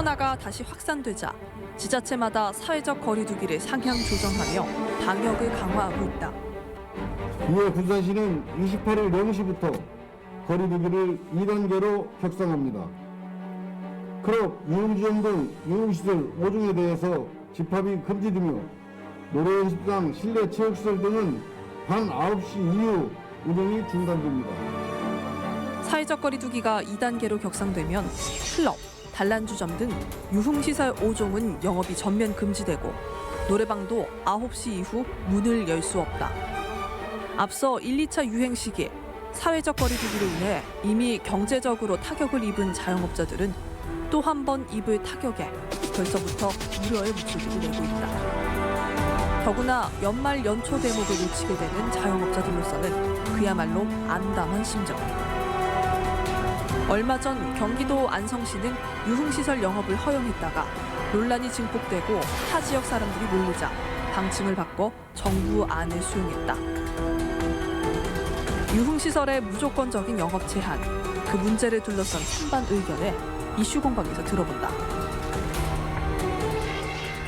코로나가 다시 확산되자 지자체마다 사회적 거리 두기를 상향 조정하며 방역을 강화하고 있다. 이에 군산시는 28일 0시부터 거리 두기를 2단계로 격상합니다. 클럽, 유흥주점 등 유흥시설 5종에 대해서 집합이 금지되며 노래 연습장, 실내 체육시설 등은 밤 9시 이후 운영이 중단됩니다. 사회적 거리 두기가 2단계로 격상되면 클럽, 단란주점 등 유흥시설 5종은 영업이 전면 금지되고 노래방도 9시 이후 문을 열 수 없다. 앞서 1, 2차 유행 시기에 사회적 거리 두기로 인해 이미 경제적으로 타격을 입은 자영업자들은 또 한 번 입을 타격에 벌써부터 우려의 목소리를 내고 있다. 더구나 연말 연초 대목을 놓치게 되는 자영업자들로서는 그야말로 암담한 심정. 얼마 전 경기도 안성시는 유흥시설 영업을 허용했다가 논란이 증폭되고 타 지역 사람들이 몰리자 방침을 바꿔 정부 안을 수용했다. 유흥시설의 무조건적인 영업 제한, 그 문제를 둘러싼 찬반 의견을 이슈 공방에서 들어본다.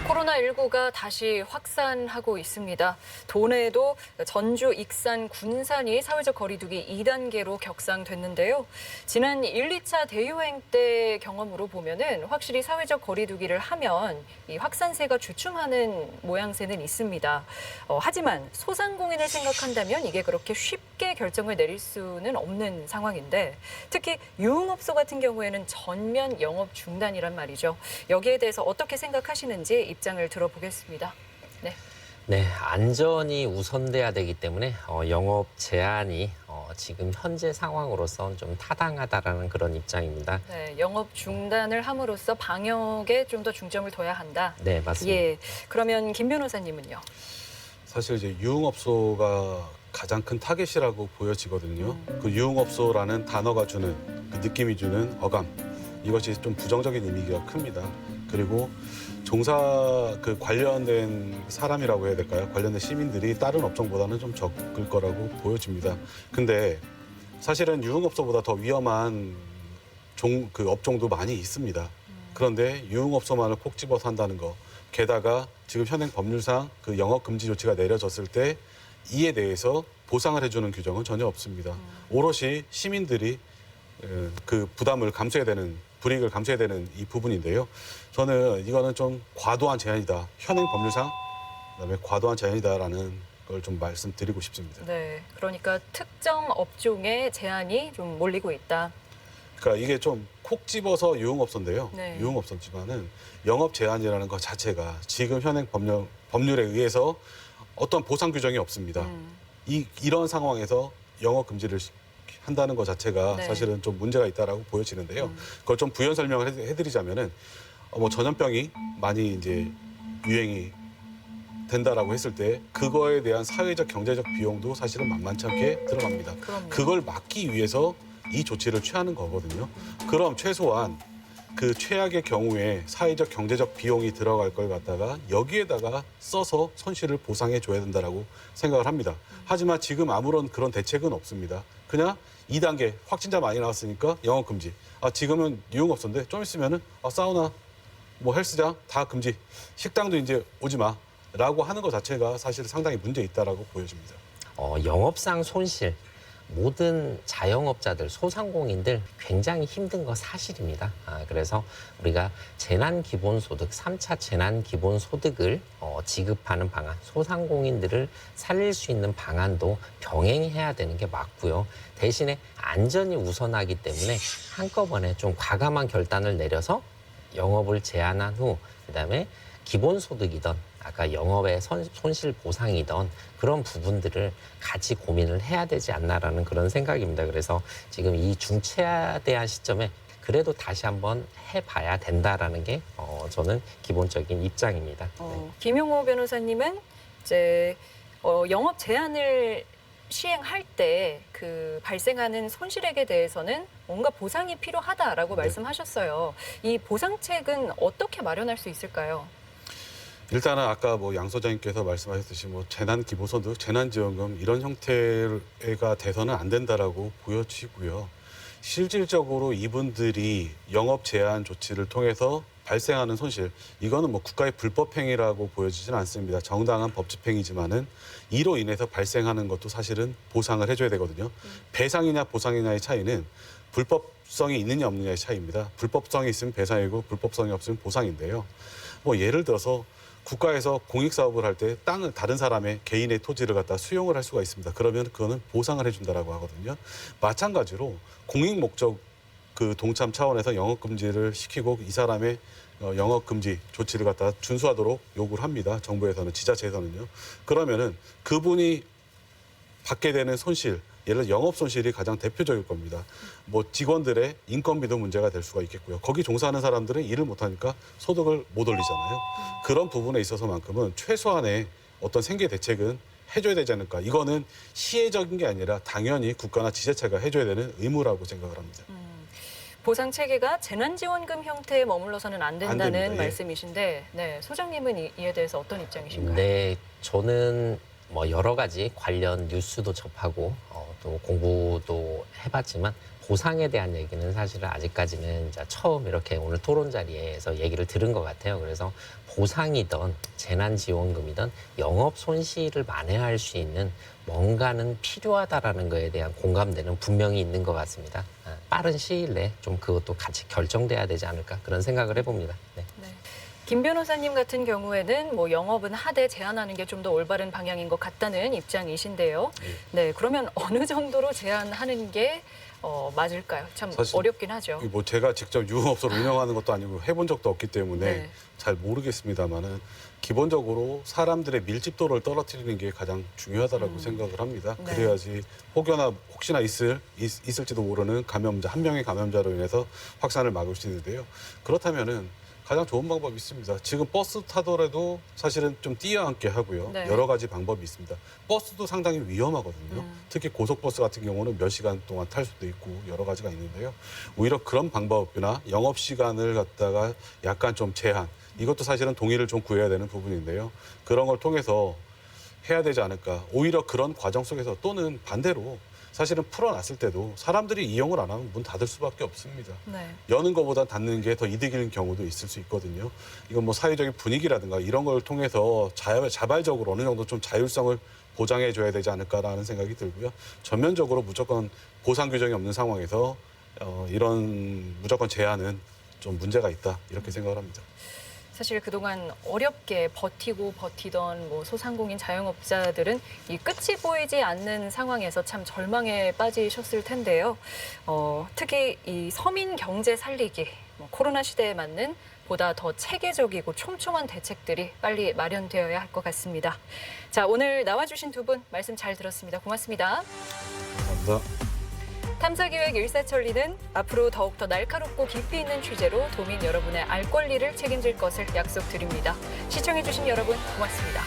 코로나19가 다시 확산하고 있습니다. 도내에도 전주, 익산, 군산이 사회적 거리두기 2단계로 격상됐는데요. 지난 1, 2차 대유행 때 경험으로 보면은 확실히 사회적 거리두기를 하면 이 확산세가 주춤하는 모양새는 있습니다. 하지만 소상공인을 생각한다면 이게 그렇게 쉽게 결정을 내릴 수는 없는 상황인데 특히 유흥업소 같은 경우에는 전면 영업 중단이란 말이죠. 여기에 대해서 어떻게 생각하시는지 입장을 들어보겠습니다. 네, 안전이 우선돼야 되기 때문에 영업 제한이 지금 현재 상황으로선 좀 타당하다라는 그런 입장입니다. 네, 영업 중단을 함으로써 방역에 좀 더 중점을 둬야 한다. 네, 맞습니다. 예, 그러면 김 변호사님은요? 사실 이제 유흥업소가 가장 큰 타겟이라고 보여지거든요. 그 유흥업소라는 단어가 주는 그 느낌이 주는 어감, 이것이 좀 부정적인 의미가 큽니다. 그리고 종사 그 관련된 사람이라고 해야 될까요? 관련된 시민들이 다른 업종보다는 좀 적을 거라고 보여집니다. 근데 사실은 유흥업소보다 더 위험한 그 업종도 많이 있습니다. 그런데 유흥업소만을 콕 집어서 한다는 거, 게다가 지금 현행 법률상 그 영업 금지 조치가 내려졌을 때 이에 대해서 보상을 해주는 규정은 전혀 없습니다. 오롯이 시민들이 그 부담을 감수해야 되는, 불이익을 감수해야 되는 이 부분인데요. 저는 이거는 좀 과도한 제한이다. 현행 법률상 그다음에 과도한 제한이다라는 걸 좀 말씀드리고 싶습니다. 네, 그러니까 특정 업종에 제한이 좀 몰리고 있다. 그러니까 이게 좀 콕 집어서 유흥업소인데요. 네. 유흥업소지만은 영업 제한이라는 것 자체가 지금 현행 법률에 의해서 어떤 보상 규정이 없습니다. 이런 상황에서 영업 금지를 한다는 것 자체가 네. 사실은 좀 문제가 있다라고 보여지는데요. 그걸 좀 부연 설명을 해드리자면은 뭐 전염병이 많이 이제 유행이 된다라고 했을 때 그거에 대한 사회적 경제적 비용도 사실은 만만치 않게 들어갑니다. 그럼요. 그걸 막기 위해서 이 조치를 취하는 거거든요. 그럼 최소한 그 최악의 경우에 사회적 경제적 비용이 들어갈 걸 갖다가 여기에다가 써서 손실을 보상해 줘야 된다라고 생각을 합니다. 하지만 지금 아무런 그런 대책은 없습니다. 그냥 2단계 확진자 많이 나왔으니까 영업 금지. 지금은 유흥업소인데 좀 있으면은 사우나, 뭐 헬스장 다 금지. 식당도 이제 오지 마라고 하는 것 자체가 사실 상당히 문제 있다라고 보여집니다. 영업상 손실, 모든 자영업자들, 소상공인들 굉장히 힘든 거 사실입니다. 그래서 우리가 재난기본소득, 3차 재난기본소득을 지급하는 방안, 소상공인들을 살릴 수 있는 방안도 병행해야 되는 게 맞고요. 대신에 안전이 우선하기 때문에 한꺼번에 좀 과감한 결단을 내려서 영업을 제한한 후 그다음에 기본소득이든 아까 영업의 손실 보상이던 그런 부분들을 같이 고민을 해야 되지 않나라는 그런 생각입니다. 그래서 지금 이 중차대한 시점에 그래도 다시 한번 해봐야 된다라는 게 저는 기본적인 입장입니다. 김용호 변호사님은 이제 영업 제한을 시행할 때 그 발생하는 손실액에 대해서는 뭔가 보상이 필요하다라고 말씀하셨어요. 이 보상책은 어떻게 마련할 수 있을까요? 일단은 아까 뭐 양 소장님께서 말씀하셨듯이 뭐 재난기본소득, 재난지원금 이런 형태가 돼서는 안 된다라고 보여지고요. 실질적으로 이분들이 영업 제한 조치를 통해서 발생하는 손실, 이거는 뭐 국가의 불법 행위라고 보여지지는 않습니다. 정당한 법집 행위지만은 이로 인해서 발생하는 것도 사실은 보상을 해줘야 되거든요. 배상이냐 보상이냐의 차이는 불법성이 있느냐 없느냐의 차이입니다. 불법성이 있으면 배상이고 불법성이 없으면 보상인데요. 뭐 예를 들어서 국가에서 공익사업을 할 때 땅을 다른 사람의 개인의 토지를 갖다 수용을 할 수가 있습니다. 그러면 그거는 보상을 해준다라고 하거든요. 마찬가지로 공익 목적 그 동참 차원에서 영업 금지를 시키고 이 사람의 영업 금지 조치를 갖다 준수하도록 요구를 합니다. 정부에서는, 지자체에서는요. 그러면은 그분이 받게 되는 손실, 예를 들어 영업 손실이 가장 대표적일 겁니다. 뭐 직원들의 인건비도 문제가 될 수가 있겠고요. 거기 종사하는 사람들은 일을 못하니까 소득을 못 올리잖아요. 그런 부분에 있어서만큼은 최소한의 어떤 생계 대책은 해줘야 되지 않을까. 이거는 시혜적인 게 아니라 당연히 국가나 지자체가 해줘야 되는 의무라고 생각을 합니다. 보상 체계가 재난지원금 형태에 머물러서는 안 된다는 안 됩니다. 예. 말씀이신데, 네, 소장님은 이에 대해서 어떤 입장이신가요? 네, 저는 뭐 여러 가지 관련 뉴스도 접하고 또 공부도 해봤지만 보상에 대한 얘기는 사실은 아직까지는 이제 처음 이렇게 오늘 토론 자리에서 얘기를 들은 것 같아요. 그래서 보상이든 재난지원금이든 영업 손실을 만회할 수 있는 뭔가는 필요하다라는 거에 대한 공감대는 분명히 있는 것 같습니다. 빠른 시일 내에 좀 그것도 같이 결정돼야 되지 않을까 그런 생각을 해봅니다. 네. 네. 김 변호사님 같은 경우에는 뭐 영업은 하되 제한하는 게 좀 더 올바른 방향인 것 같다는 입장이신데요. 네, 그러면 어느 정도로 제한하는 게 맞을까요? 참 사실 어렵긴 하죠. 뭐 제가 직접 유흥업소를 운영하는 것도 아니고 해본 적도 없기 때문에 네. 잘 모르겠습니다만은 기본적으로 사람들의 밀집도를 떨어뜨리는 게 가장 중요하다라고 생각을 합니다. 네. 그래야지 혹시나 있을지도 모르는 감염자, 한 명의 감염자로 인해서 확산을 막을 수 있는데요. 그렇다면은 가장 좋은 방법이 있습니다. 지금 버스 타더라도 사실은 좀 뛰어앉게 하고요. 네. 여러 가지 방법이 있습니다. 버스도 상당히 위험하거든요. 특히 고속버스 같은 경우는 몇 시간 동안 탈 수도 있고 여러 가지가 있는데요. 오히려 그런 방법이나 영업시간을 갖다가 약간 좀 제한, 이것도 사실은 동의를 좀 구해야 되는 부분인데요. 그런 걸 통해서 해야 되지 않을까. 오히려 그런 과정 속에서 또는 반대로 사실은 풀어놨을 때도 사람들이 이용을 안 하면 문 닫을 수밖에 없습니다. 네. 여는 것보다 닫는 게 더 이득인 경우도 있을 수 있거든요. 이건 뭐 사회적인 분위기라든가 이런 걸 통해서 자발적으로 어느 정도 좀 자율성을 보장해 줘야 되지 않을까라는 생각이 들고요. 전면적으로 무조건 보상 규정이 없는 상황에서 이런 무조건 제한은 좀 문제가 있다 이렇게 생각을 합니다. 사실 그동안 어렵게 버티던 뭐 소상공인 자영업자들은 이 끝이 보이지 않는 상황에서 참 절망에 빠지셨을 텐데요. 특히 이 서민 경제 살리기, 코로나 시대에 맞는 보다 더 체계적이고 촘촘한 대책들이 빨리 마련되어야 할 것 같습니다. 자, 오늘 나와주신 두 분 말씀 잘 들었습니다. 고맙습니다. 감사합니다. 탐사기획 일사천리는 앞으로 더욱더 날카롭고 깊이 있는 취재로 도민 여러분의 알 권리를 책임질 것을 약속드립니다. 시청해주신 여러분 고맙습니다.